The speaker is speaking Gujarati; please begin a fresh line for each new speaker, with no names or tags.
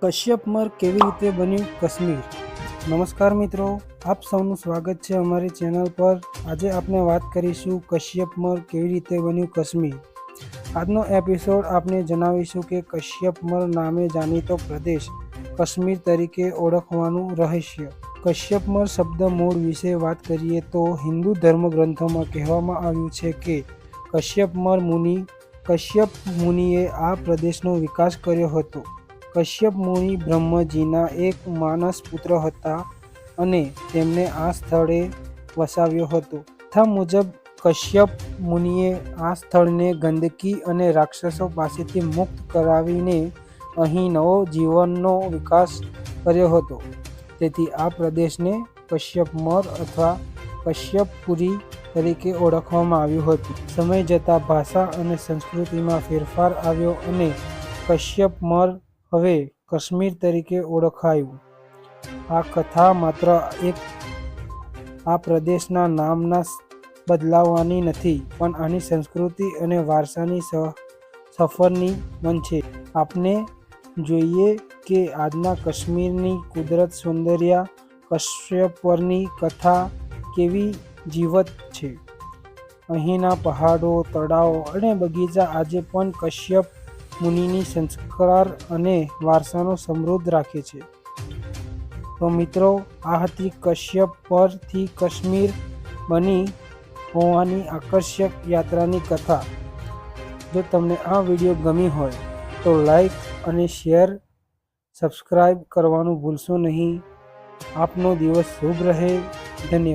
કશ્યપ મર કેવી રીતે બન્યું કાશ્મીર? નમસ્કાર મિત્રો, આપ સૌનું સ્વાગત છે અમારી ચેનલ પર। આજે આપણે વાત કરીશું કશ્યપ મર કેવી રીતે બન્યું કાશ્મીર। આજનો એપિસોડ આપણે જણાવીશું કે કશ્યપ મર નામે જાણીતો પ્રદેશ કાશ્મીર તરીકે ઓળખવાનું રહસ્ય। કશ્યપ મર શબ્દ મૂળ વિશે વાત કરીએ તો હિન્દુ ધર્મગ્રંથોમાં કહેવામાં આવ્યું છે કે કશ્યપ મુનિએ આ પ્રદેશનો વિકાસ કર્યો હતો। કશ્યપ મુનિ બ્રહ્મજીના એક માનસ પુત્ર હતા અને તેમને આ સ્થળે વસાવ્યો હતો। કથા મુજબ કશ્યપ મુનિએ આ સ્થળને ગંદકી અને રાક્ષસો પાસેથી મુક્ત કરાવીને અહીં નવો જીવનનો વિકાસ કર્યો હતો। તેથી આ પ્રદેશને કશ્યપ મર અથવા કશ્યપપુરી તરીકે ઓળખવામાં આવ્યું હતું। સમય જતાં ભાષા અને સંસ્કૃતિમાં ફેરફાર આવ્યો અને કશ્યપ મર હવે કાશ્મીર તરીકે ઓળખાયું। આ કથા માત્ર આ પ્રદેશના નામના બદલાવવાની નથી, પણ આની સંસ્કૃતિ અને વારસાની સફરની પણ છે। આપણે જોઈએ કે આજના કાશ્મીરની કુદરત સૌંદર્ય કશ્યપપરની કથા કેવી જીવંત છે। અહીંના પહાડો, તળાવો અને બગીચા આજે પણ કશ્યપ મુનિની સંસ્કાર અને વારસાનો સમૃદ્ધ રાખે છે। તો મિત્રો, આ હતી કશ્યપ પરથી કાશ્મીર બની હોવાની આકર્ષક યાત્રાની કથા। જો તમને આ વિડીયો ગમી હોય તો લાઈક અને શેર, સબસ્ક્રાઈબ કરવાનું ભૂલશો નહીં। આપનો દિવસ શુભ રહે। ધન્યવાદ।